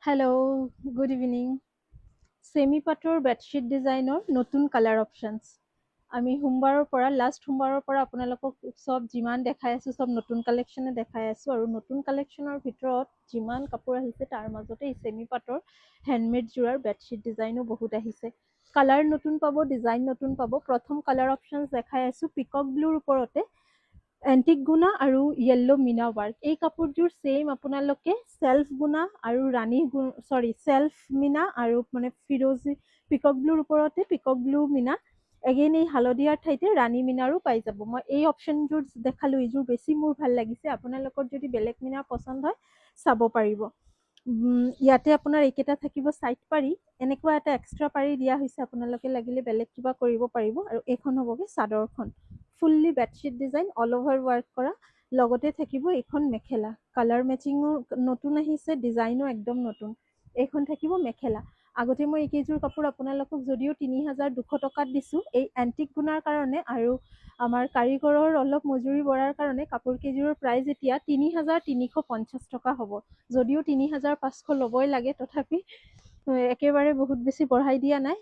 Hello', good evening. Semi পাটৰ bedsheet ডিজাইনৰ নতুন কালাৰ অপশ্যনছ। আমি লাষ্ট সোমবাৰৰ পৰা আপোনালোকক চব যিমান দেখাই আছোঁ চব নতুন কালেকশ্যনে দেখাই আছোঁ, আৰু নতুন কালেকশ্যনৰ ভিতৰত যিমান কাপোৰ আহিছে তাৰ মাজতে এই চেমি পাটৰ হেণ্ডমেড যোৰাৰ বেডশ্বীট ডিজাইনো বহুত আহিছে। কালাৰ নতুন পাব, ডিজাইন নতুন পাব। প্ৰথম কালাৰ অপশ্যনছ দেখাই আছোঁ পিকক ব্লুৰ ওপৰতে এণ্টিক গুণা আৰু য়েল্লো মিনা ৱাৰ্ক। এই কাপোৰযোৰ ছেইম আপোনালোকে চেল্ফ গুণা আৰু চেল্ফ মিনা আৰু মানে ফিৰোজী পিকক ব্লুৰ ওপৰতে পিকক ব্লু মিনা, এগেইন এই হালধীয়াৰ ঠাইতে ৰাণী মিনাৰো পাই যাব। মই এই অপশ্যনযোৰ দেখালোঁ, এইযোৰ বেছি মোৰ ভাল লাগিছে। আপোনালোকৰ যদি বেলেগ মিনাৰ পচন্দ হয় চাব পাৰিব। ইয়াতে আপোনাৰ এইকেইটা থাকিব ছাইড পাৰি, এনেকুৱা এটা এক্সট্ৰা পাৰি দিয়া হৈছে, আপোনালোকে লাগিলে বেলেগ কিবা কৰিব পাৰিব। আৰু এইখন হ'বগৈ চাদৰখন, fully bedsheet design all over work কৰা। লগতে থাকিব এইখন মেখেলা, কালাৰ মেচিঙো নতুন আহিছে, ডিজাইনো একদম নতুন। এইখন থাকিব মেখেলা। আগতে মই এইকেইযোৰ কাপোৰ আপোনালোকক যদিও ৩,২০০ টকাত দিছোঁ, এই এণ্টিক গুণাৰ কাৰণে আৰু আমাৰ কাৰিকৰৰ অলপ মজুৰি বঢ়াৰ কাৰণে কাপোৰকেইযোৰৰ প্ৰাইচ এতিয়া ৩,৩৫০ টকা হ'ব। যদিও ৩,৫০০ ল'বই লাগে, তথাপি একেবাৰে বহুত বেছি বঢ়াই দিয়া নাই।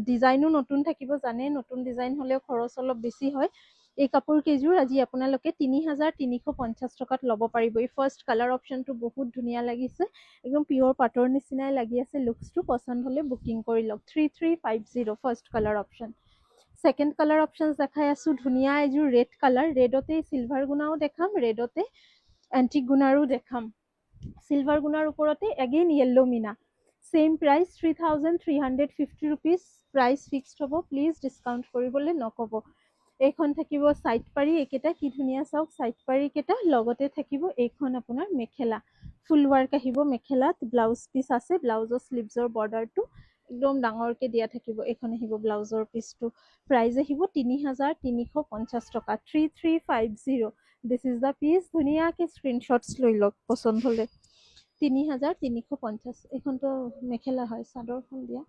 ডিজাইনো নতুন থাকিব, জানে নতুন ডিজাইন হ'লেও খৰচ অলপ বেছি হয়। এই কাপোৰকেইযোৰ আজি আপোনালোকে ৩,৩৫০ টকাত ল'ব পাৰিব। এই ফাৰ্ষ্ট কালাৰ অপশ্যনটো বহুত ধুনীয়া লাগিছে, একদম পিয়ৰ পাটৰ নিচিনাই লাগি আছে লুকছটো। পচন্দ হ'লে বুকিং কৰি লওক। ৩,৩৫০ first colour option. Second colour options দেখাই আছোঁ, ধুনীয়া এযোৰ ৰেড কালাৰ। ৰেডতে চিলভাৰ গুণাও দেখাম, ৰেডতে এণ্টিক গুণাৰো দেখাম। চিলভাৰ গুণাৰ ওপৰতে এগেইন য়েল্লো মিনা। Same price 3,350 rupees. Price fixed হ'ব, প্লিজ ডিছকাউণ্ট কৰিবলৈ নক'ব। এইখন থাকিব ছাইড পাৰি, এইকেইটা কি ধুনীয়া চাওক, ছাইড পাৰিকেইটা। লগতে থাকিব এইখন আপোনাৰ মেখেলা, ফুল ৱাৰ্ক আহিব মেখেলাত। ব্লাউজ পিচ আছে, ব্লাউজৰ শ্লিভছৰ বৰ্ডাৰটো একদম ডাঙৰকৈ দিয়া থাকিব। এইখন আহিব ব্লাউজৰ পিচটো। প্ৰাইজ আহিব ৩,৩৫০ টকা, 3,350। This is the piece. ধুনীয়াকৈ স্ক্ৰীনশ্বটছ লৈ লওক পচন্দ হ'লে। ৩,৩৫০। এইখনতো মেখেলা হয়, চাদৰখন দিয়া।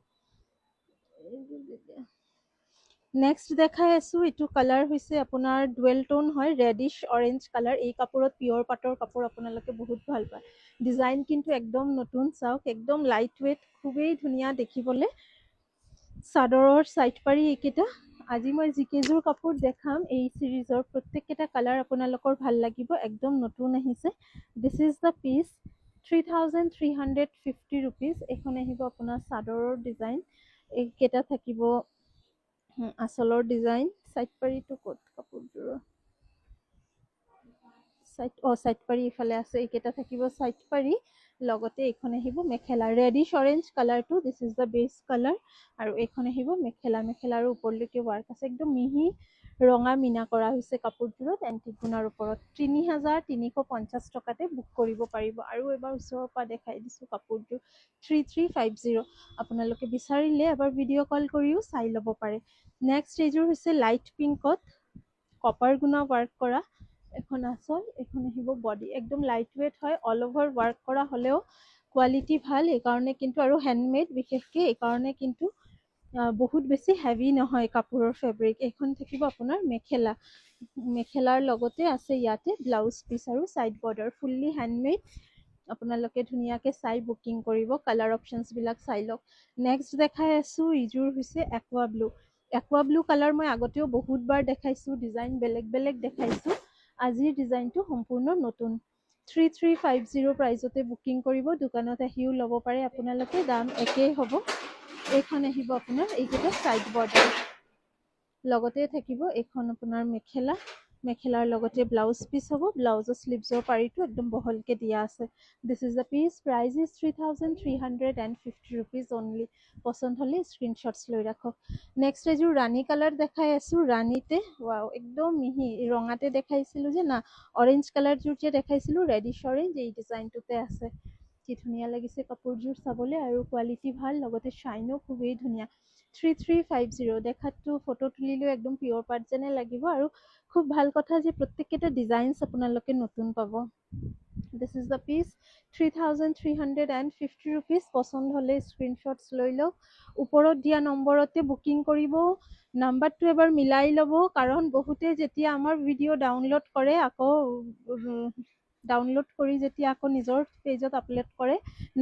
নেক্সট দেখাই আছোঁ, এইটো কালাৰ হৈছে আপোনাৰ ডুৱেল টোন হয়, ৰেডিছ অৰেঞ্জ কালাৰ। এই কাপোৰত পিয়ৰ পাটৰ কাপোৰ আপোনালোকে বহুত ভাল পায়। ডিজাইন কিন্তু একদম নতুন, চাওক একদম লাইট ৱেইট, খুবেই ধুনীয়া দেখিবলৈ। চাদৰৰ ছাইড পাৰি এইকেইটা। আজি মই যিকেইযোৰ কাপোৰ দেখাম এই ছিৰিজৰ প্ৰত্যেককেইটা কালাৰ আপোনালোকৰ ভাল লাগিব, একদম নতুন আহিছে। This is the piece, 3,350 rupees. এইখন আহিব আপোনাৰ চাদৰৰ ডিজাইন, এইকেইটা থাকিব আঁচলৰ ডিজাইন। ছাইড পাৰিটো ক'ত কাপোৰযোৰৰ? ছাইড পাৰি ইফালে আছে, এইকেইটা থাকিব ছাইড পাৰি। লগতে এইখন আহিব মেখেলা, ৰেডিছ অৰেঞ্জ কালাৰটো। দিছ ইজ দ্য বেছ কালাৰ। আৰু এইখন আহিব মেখেলা, মেখেলাৰো ওপৰলৈকে ৱাৰ্ক আছে, একদম মিহি ৰঙা মিনা কৰা হৈছে কাপোৰযোৰত এণ্টিক গুণাৰ ওপৰত। ৩,৩৫০ টকাতে বুক কৰিব পাৰিব। আৰু এবাৰ ওচৰৰ পৰা দেখাই দিছোঁ কাপোৰযোৰ, 3,350। আপোনালোকে বিচাৰিলে এবাৰ ভিডিঅ' কল কৰিও চাই ল'ব পাৰে। নেক্সট এইযোৰ হৈছে লাইট পিংকত কপাৰ গুণা ৱাৰ্ক কৰা। এখন আঁচল, এখন আহিব বডি, একদম লাইট ৱেইট হয়, অল অভাৰ ৱাৰ্ক কৰা হ'লেও কোৱালিটি ভাল। এইকাৰণে কিন্তু, আৰু হেণ্ডমেড বিশেষকৈ, এইকাৰণে কিন্তু বহুত বেছি হেভি নহয় কাপোৰৰ ফেব্ৰিক। এইখন থাকিব আপোনাৰ মেখেলা, মেখেলাৰ লগতে আছে ইয়াতে ব্লাউজ পিচ আৰু ছাইড বৰ্ডাৰ, ফুল্লি হেণ্ডমেড। আপোনালোকে ধুনীয়াকৈ চাই বুকিং কৰিব, কালাৰ অপশ্যনছবিলাক চাই লওক। নেক্সট দেখাই আছোঁ, এইযোৰ হৈছে একুৱা ব্লু। একুৱা ব্লু কালাৰ মই আগতেও বহুতবাৰ দেখাইছোঁ, ডিজাইন বেলেগ বেলেগ দেখাইছোঁ। আজিৰ ডিজাইনটো সম্পূৰ্ণ নতুন। 3,350 প্ৰাইজতে বুকিং কৰিব। দোকানত আহিও ল'ব পাৰে আপোনালোকে, দাম একেই হ'ব। এইখন আহিব আপোনাৰ এইকেইটা ছাইড বৰ্ডাৰ, লগতে থাকিব এইখন আপোনাৰ মেখেলা, মেখেলাৰ লগতে ব্লাউজ পিচ হ'ব। ব্লাউজৰ শ্লিভছৰ পাৰিটো একদম বহলকৈ দিয়া আছে। This is the piece. Price is 3,350 rupees only. পচন্দ হ'লে স্ক্ৰীনশ্বটছ লৈ ৰাখক। নেক্সট এযোৰ ৰাণী কালাৰ দেখাই আছোঁ, ৰাণীতে ৱাও একদম মিহি ৰঙাতে দেখাইছিলোঁ যে, না অৰেঞ্জ কালাৰযোৰ যে দেখাইছিলোঁ ৰেডিছ অৰেঞ্জ, এই ডিজাইনটোতে আছে। কি ধুনীয়া লাগিছে কাপোৰযোৰ চাবলৈ, আৰু কোৱালিটি ভাল, লগতে শ্বাইনো খুবেই ধুনীয়া। 3,350। দেখাতটো ফটো তুলিলেও একদম পিয়ৰ পাট যেনে লাগিব, আৰু খুব ভাল কথা যে প্ৰত্যেককেইটা ডিজাইনছ আপোনালোকে নতুন পাব। This is the piece, 3,350 rupees. পচন্দ হ'লে স্ক্ৰীনশ্বটছ লৈ লওক। ওপৰত দিয়া নম্বৰতে বুকিং কৰিব। নাম্বাৰটো এবাৰ মিলাই ল'ব, কাৰণ বহুতে যেতিয়া আমাৰ ভিডিঅ' ডাউনলোড কৰে আকৌ ডাউনলোড কৰি যেতিয়া আকৌ নিজৰ পেজত আপলোড কৰে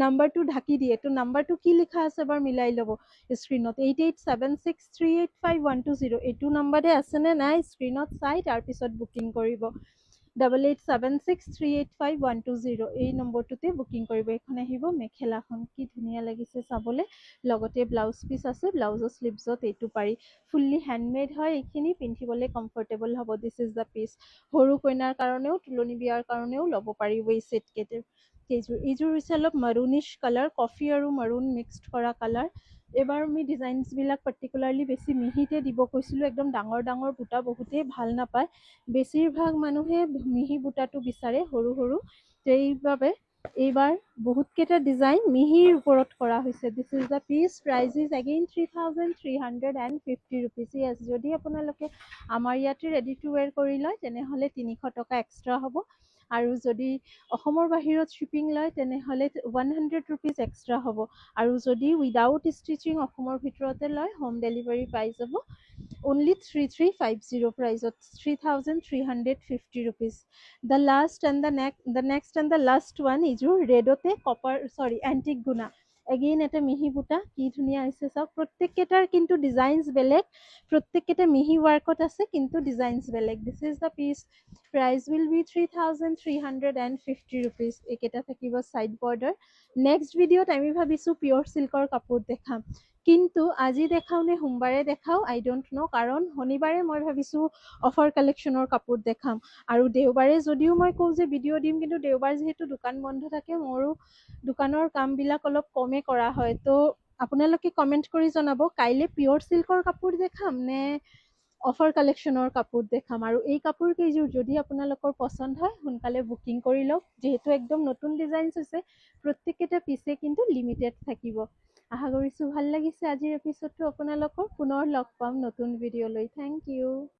নাম্বাৰটো ঢাকি দিয়ে। তো নাম্বাৰটো কি লিখা আছে এবাৰ মিলাই ল'ব স্ক্ৰীনত 8876385120 এইটো নাম্বাৰে আছেনে নাই স্ক্ৰীনত চাই তাৰপিছত বুকিং কৰিব 8876385120 এই নম্বৰটোতে বুকিং কৰিব। এইখন আহিব মেখেলাখন কি ধুনীয়া লাগিছে চাবলৈ লগতে ব্লাউজ পিচ আছে ব্লাউজৰ স্লিভছত এইটো পাৰি ফুল্লি হেণ্ডমেড হয় এইখিনি পিন্ধিবলৈ কমফৰ্টেবল হ'ব। দিছ ইজ দ্য পিচ সৰু কইনাৰ কাৰণেও তুলনি বিয়াৰ কাৰণেও ল'ব পাৰি ৱেষ্ট ছেট এইযোৰ হৈছে অলপ মাৰুনিছ কালাৰ কফি আৰু মাৰুন মিক্সড কৰা কালাৰ। এবাৰ আমি ডিজাইনছবিলাক পাৰ্টিকুলাৰলি বেছি মিহিতে দিব কৈছিলোঁ একদম ডাঙৰ ডাঙৰ বুটা বহুতেই ভাল নাপায় বেছিভাগ মানুহে মিহি বুটাটো বিচাৰে সৰু সৰু সেইবাবে এইবাৰ বহুতকেইটা ডিজাইন মিহিৰ ওপৰত কৰা হৈছে। This is the piece price is again 3350 rupees. Yes যদি আপোনালোকে আমাৰ ইয়াতে ৰেডি টু ৱেৰ কৰি লয় তেনেহ'লে 300 টকা এক্সট্ৰা হ'ব আৰু যদি অসমৰ বাহিৰত শ্বিপিং লয় তেনেহ'লে 100 ৰুপিজ এক্সট্ৰা হ'ব আৰু যদি উইদাউট ষ্টিচিং অসমৰ ভিতৰতে লয় হোম ডেলিভাৰী পাই যাব অনলি 3350 প্ৰাইজত 3350 rupees. The last and the next and the last one এইযোৰ ৰেডতে এণ্টিক গুণা এগেইন এটা মিহি বুটা কি ধুনীয়া হৈছে চাওক প্ৰত্যেককেইটাৰ কিন্তু ডিজাইনছ বেলেগ প্ৰত্যেককেইটা মিহি ৱাৰ্কত আছে কিন্তু ডিজাইনছ বেলেগ। This is the piece price will be 3350 rupees. এইকেইটা থাকিব ছাইড বৰ্ডাৰ। নেক্সট ভিডিঅ'ত আমি ভাবিছোঁ পিয়'ৰ চিল্কৰ কাপোৰ দেখাম কিন্তু আজি দেখাওঁ নে সোমবাৰে দেখাওঁ আই ডোণ্ট ন' কাৰণ শনিবাৰে মই ভাবিছোঁ অফাৰ কালেকশ্যনৰ কাপোৰ দেখাম আৰু দেওবাৰে যদিও মই কওঁ যে ভিডিঅ' দিম কিন্তু দেওবাৰ যিহেতু দোকান বন্ধ থাকে মোৰো দোকানৰ কামবিলাক অলপ কমেই কৰা হয়। তো আপোনালোকে কমেণ্ট কৰি জনাব কাইলৈ পিয়'ৰ চিল্কৰ কাপোৰ দেখাম নে অফাৰ কালেকশ্যনৰ কাপোৰ দেখাম আৰু এই কাপোৰ কেইযোৰ যদি আপোনালোকৰ পচন্দ হয় সোনকালে বুকিং কৰি লওক যিহেতু একদম নতুন ডিজাইনছ হৈছে প্ৰত্যেককেইটা পিচে কিন্তু লিমিটেড থাকিব। আশা কৰিছোঁ ভাল লাগিছে আজিৰ এপিছডটো আপোনালোকৰ পুনৰ লগ পাম নতুন ভিডিঅ' লৈ। Thank U.